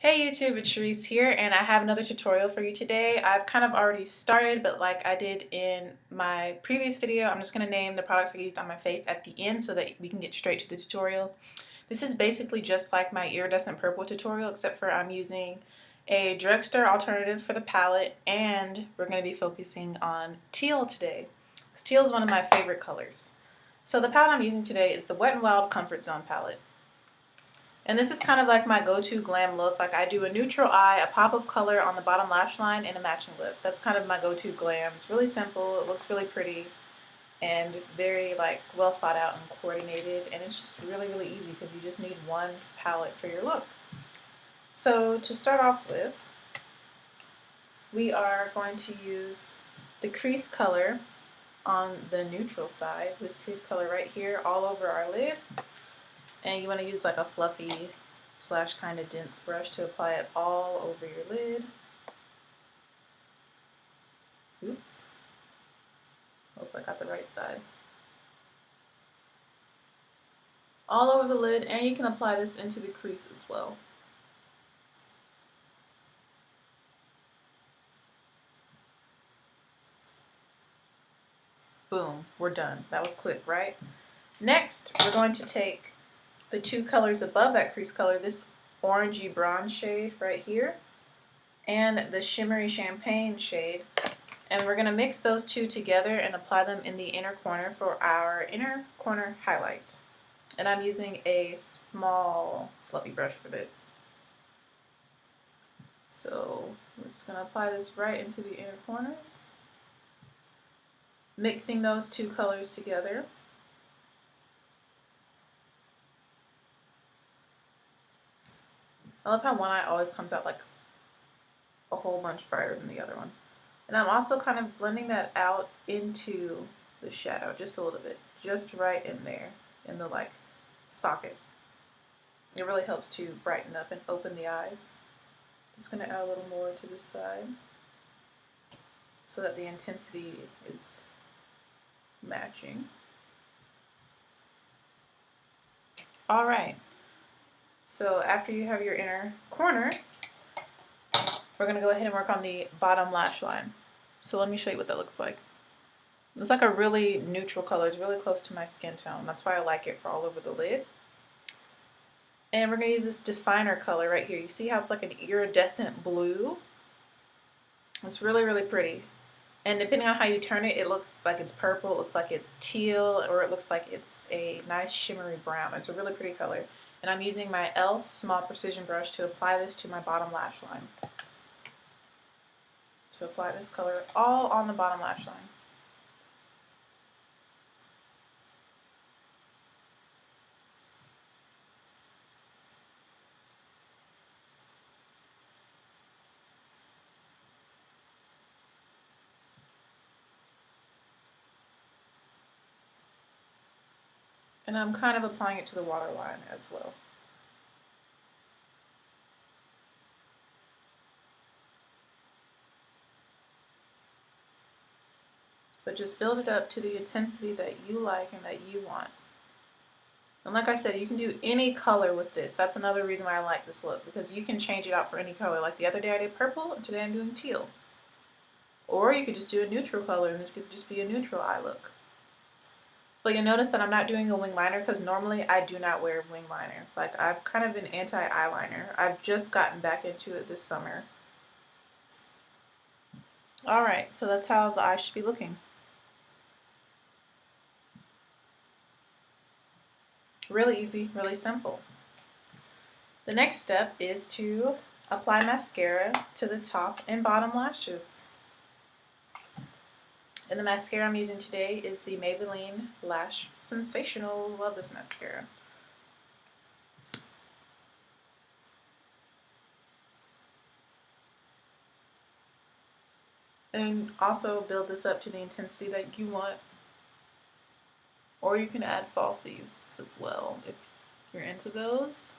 Hey YouTube, it's Cherise here, and I have another tutorial for you today. I've kind of already started, but like I did in my previous video, I'm just going to name the products I used on my face at the end so that we can get straight to the tutorial. This is basically just like my iridescent purple tutorial, except for I'm using a drugstore alternative for the palette, and we're going to be focusing on teal today. Teal is one of my favorite colors. So the palette I'm using today is the Wet n Wild Comfort Zone palette. And this is kind of like my go-to glam look. Like I do a neutral eye, a pop of color on the bottom lash line, and a matching lip. That's kind of my go-to glam. It's really simple, it looks really pretty, and very like well thought out and coordinated. And it's just really, really easy because you just need one palette for your look. So to start off with, we are going to use the crease color on the neutral side. This crease color right here all over our lid. And you want to use like a fluffy slash kind of dense brush to apply it all over your lid. Oops. Hope I got the right side. All over the lid, and you can apply this into the crease as well. Boom, we're done. That was quick, right? Next, we're going to take the two colors above that crease color, this orangey bronze shade right here, and the shimmery champagne shade, and we're going to mix those two together and apply them in the inner corner for our inner corner highlight. And I'm using a small fluffy brush for this. So we're just going to apply this right into the inner corners, mixing those two colors together. I love how one eye always comes out like a whole bunch brighter than the other one. And I'm also kind of blending that out into the shadow just a little bit, just right in there, in the like socket. It really helps to brighten up and open the eyes. Just gonna add a little more to the side so that the intensity is matching. All right. So after you have your inner corner, we're going to go ahead and work on the bottom lash line. So let me show you what that looks like. It's like a really neutral color. It's really close to my skin tone. That's why I like it for all over the lid. And we're going to use this definer color right here. You see how it's like an iridescent blue? It's really, really pretty. And depending on how you turn it, it looks like it's purple, it looks like it's teal, or it looks like it's a nice shimmery brown. It's a really pretty color. And I'm using my e.l.f. small precision brush to apply this to my bottom lash line. So apply this color all on the bottom lash line. And I'm kind of applying it to the waterline as well. But just build it up to the intensity that you like and that you want. And like I said, you can do any color with this. That's another reason why I like this look, because you can change it out for any color. Like the other day I did purple, and today I'm doing teal. Or you could just do a neutral color, and this could just be a neutral eye look. But you'll notice that I'm not doing a wing liner because normally I do not wear wing liner. Like I've kind of been anti-eyeliner. I've just gotten back into it this summer. Alright, so that's how the eye should be looking. Really easy, really simple. The next step is to apply mascara to the top and bottom lashes. And the mascara I'm using today is the Maybelline Lash Sensational. Love this mascara. And also build this up to the intensity that you want. Or you can add falsies as well if you're into those.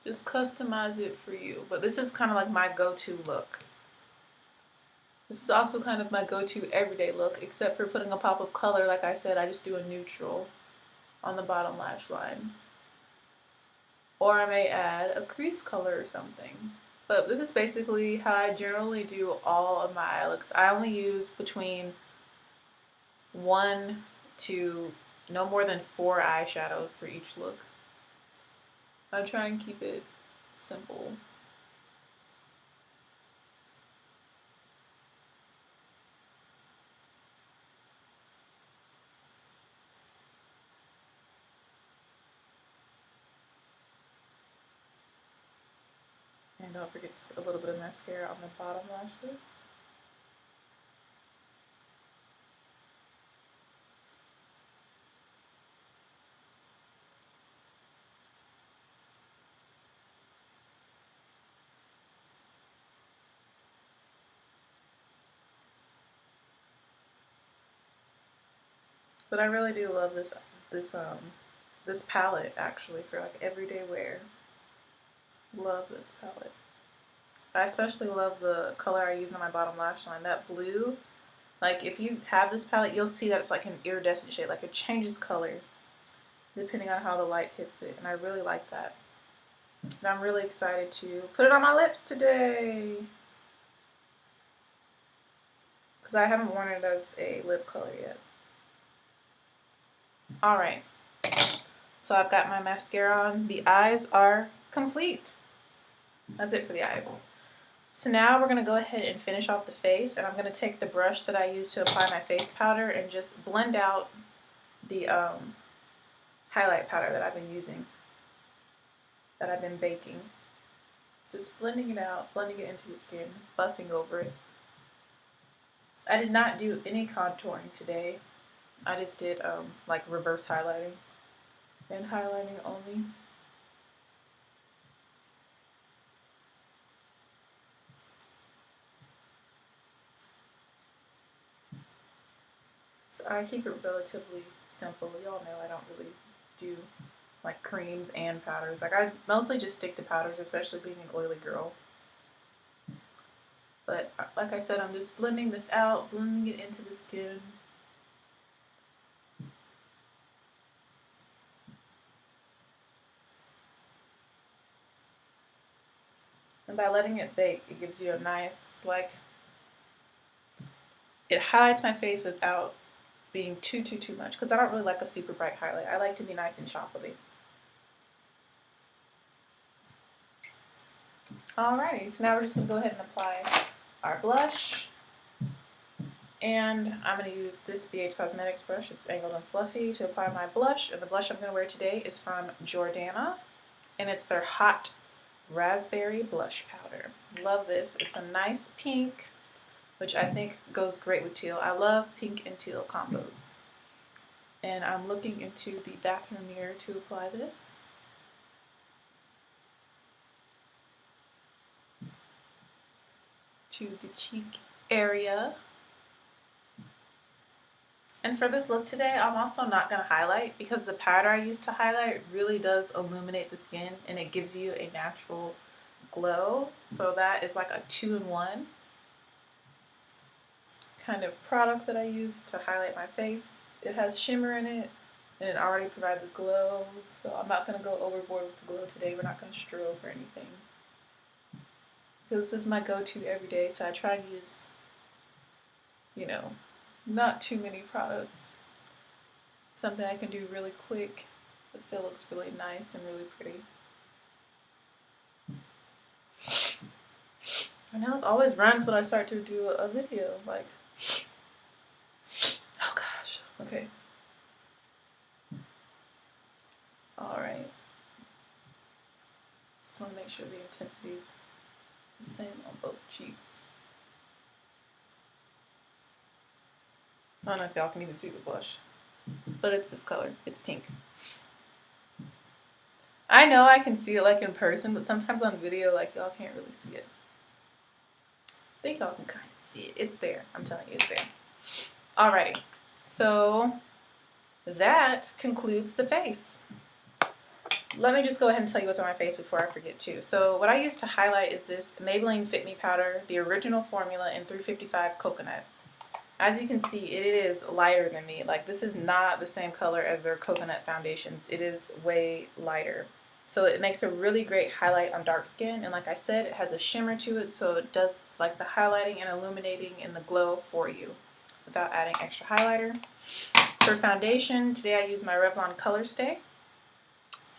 Just customize it for you. But this is kind of like my go-to look. This is also kind of my go-to everyday look, except for putting a pop of color. Like I said, I just do a neutral on the bottom lash line. or I may add a crease color or something. But this is basically how I generally do all of my eye looks. I only use between 1 to no more than 4 eyeshadows for each look. I try and keep it simple. And don't forget a little bit of mascara on the bottom lashes. But I really do love this palette actually for like everyday wear. Love this palette. I especially love the color I use on my bottom lash line. That blue, like if you have this palette, you'll see that it's like an iridescent shade, like it changes color depending on how the light hits it, and I really like that. And I'm really excited to put it on my lips today because I haven't worn it as a lip color yet. Alright, so I've got my mascara on. The eyes are complete. That's it for the eyes. So now we're going to go ahead and finish off the face, and I'm going to take the brush that I used to apply my face powder and just blend out the highlight powder that I've been using, that I've been baking. Just blending it out, blending it into the skin, buffing over it. I did not do any contouring today. I just did like reverse highlighting and highlighting only. So I keep it relatively simple. Y'all know I don't really do like creams and powders. Like I mostly just stick to powders, especially being an oily girl. But like I said, I'm just blending this out, blending it into the skin. And by letting it bake, it gives you a nice, like, it highlights my face without being too much, because I don't really like a super bright highlight. I like to be nice and chocolatey. Alrighty, so now we're just going to go ahead and apply our blush. And I'm going to use this BH Cosmetics brush. It's angled and fluffy to apply my blush. And the blush I'm going to wear today is from Jordana, and it's their Hot Raspberry Blush Powder. Love this. It's a nice pink, which I think goes great with teal. I love pink and teal combos. And I'm looking into the bathroom mirror to apply this. To the cheek area. And for this look today, I'm also not going to highlight because the powder I use to highlight really does illuminate the skin and it gives you a natural glow. So that is like a 2-in-1 kind of product that I use to highlight my face. It has shimmer in it and it already provides a glow. So I'm not going to go overboard with the glow today. We're not going to strobe or anything. This is my go-to every day, so I try to use, you know, not too many products. Something I can do really quick, but still looks really nice and really pretty. My nose always runs when I start to do a video, like, oh gosh, okay. Alright. Just want to make sure the intensity is the same on both cheeks. I don't know if y'all can even see the blush, but it's this color. It's pink. I know I can see it like in person, but sometimes on video, like y'all can't really see it. I think y'all can kind of see it. It's there. I'm telling you, it's there. Alrighty. So that concludes the face. Let me just go ahead and tell you what's on my face before I forget too. So what I use to highlight is this Maybelline Fit Me powder, the original formula in 355 coconut. As you can see, it is lighter than me. Like, this is not the same color as their coconut foundations. It is way lighter. So it makes a really great highlight on dark skin, and like I said, it has a shimmer to it, so it does like the highlighting and illuminating and the glow for you without adding extra highlighter. For foundation, today I use my Revlon Color Stay.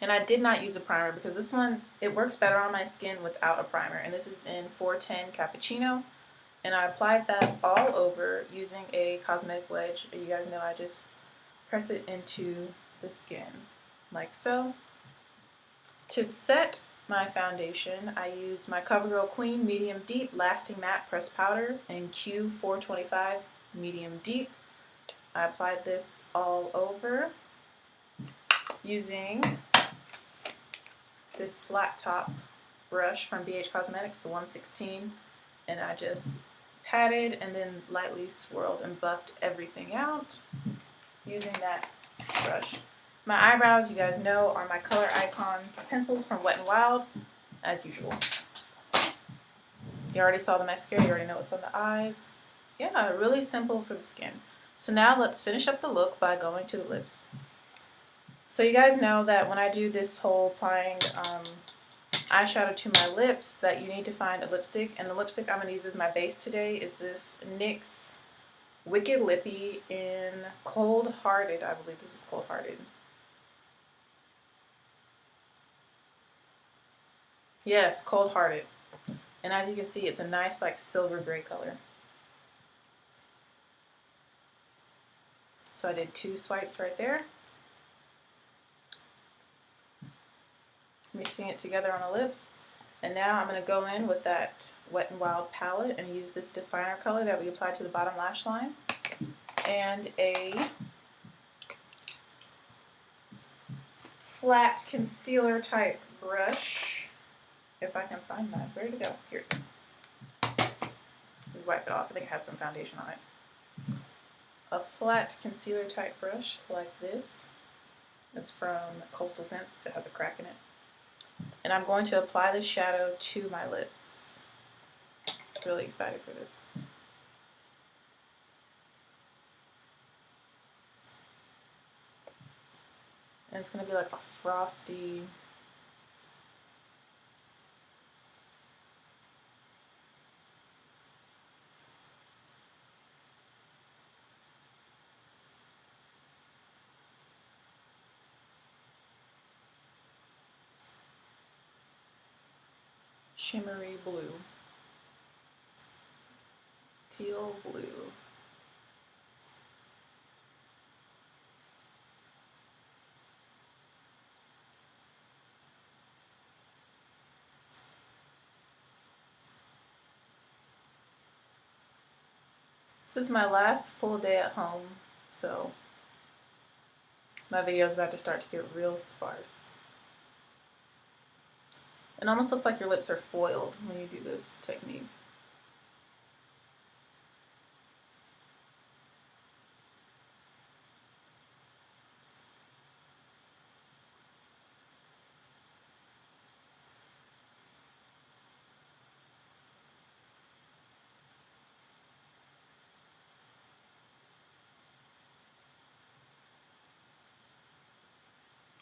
And I did not use a primer because this one, it works better on my skin without a primer. And this is in 410 Cappuccino. And I applied that all over using a cosmetic wedge. You guys know I just press it into the skin like so. To set my foundation, I used my CoverGirl Queen Medium Deep Lasting Matte Pressed Powder in Q425 Medium Deep. I applied this all over using this flat top brush from BH Cosmetics, the 116, and I just patted and then lightly swirled and buffed everything out using that brush. My eyebrows, you guys know, are my Color Icon pencils from Wet n Wild, as usual. You already saw the mascara, you already know what's on the eyes. Yeah, really simple for the skin. So now let's finish up the look by going to the lips. So you guys know that when I do this whole applying eyeshadow to my lips, that you need to find a lipstick. And the lipstick I'm going to use as my base today is this NYX Wicked Lippy in Cold Hearted. I believe this is Cold Hearted. Yes, Cold Hearted. And as you can see, it's a nice like silver gray color. So I did 2 swipes right there. Mixing it together on the lips. And now I'm going to go in with that Wet n Wild palette and use this definer color that we applied to the bottom lash line. And a flat concealer type brush. If I can find that. Where did it go? Here it is. We wipe it off. I think it has some foundation on it. A flat concealer type brush like this. It's from Coastal Scents. It has a crack in it. And I'm going to apply the shadow to my lips. Really excited for this. And it's going to be like a frosty, shimmery blue. Teal blue. This is my last full day at home, so my video is about to start to get real sparse. It almost looks like your lips are foiled when you do this technique.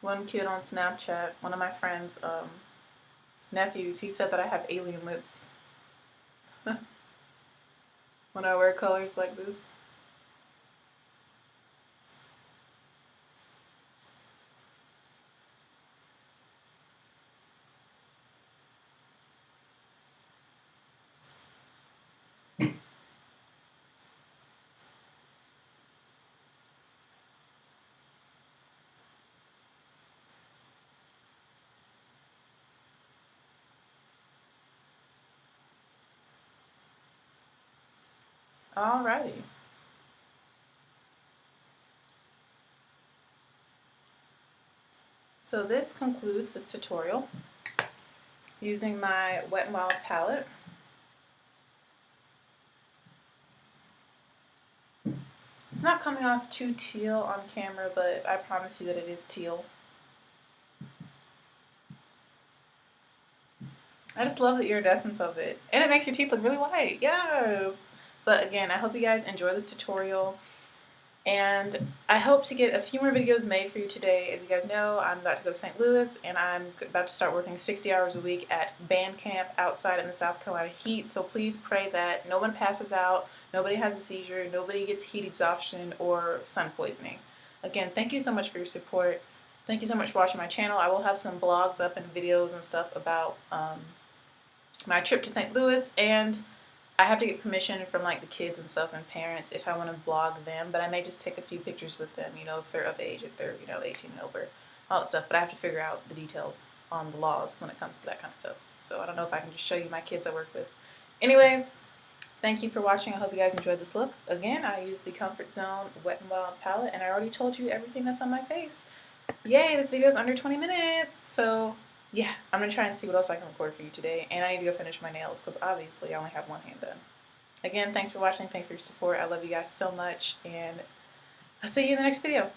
One kid on Snapchat, one of my friends' nephews, he said that I have alien lips when I wear colors like this. Alrighty. So this concludes this tutorial using my Wet n Wild palette. It's not coming off too teal on camera, but I promise you that it is teal. I just love the iridescence of it. And it makes your teeth look really white. Yes! But again, I hope you guys enjoy this tutorial. And I hope to get a few more videos made for you today. As you guys know, I'm about to go to St. Louis, and I'm about to start working 60 hours a week at band camp outside in the South Carolina heat. So please pray that no one passes out, nobody has a seizure, nobody gets heat exhaustion or sun poisoning. Again, thank you so much for your support. Thank you so much for watching my channel. I will have some blogs up and videos and stuff about my trip to St. Louis, and I have to get permission from like the kids and stuff and parents if I want to vlog them, but I may just take a few pictures with them, you know, if they're of age, if they're, you know, 18 and over, all that stuff. But I have to figure out the details on the laws when it comes to that kind of stuff. So I don't know if I can just show you my kids I work with. Anyways, thank you for watching. I hope you guys enjoyed this look. Again, I use the Comfort Zone Wet n Wild palette, and I already told you everything that's on my face. Yay, this video is under 20 minutes. So yeah, I'm going to try and see what else I can record for you today. And I need to go finish my nails because obviously I only have one hand done. Again, thanks for watching. Thanks for your support. I love you guys so much. And I'll see you in the next video.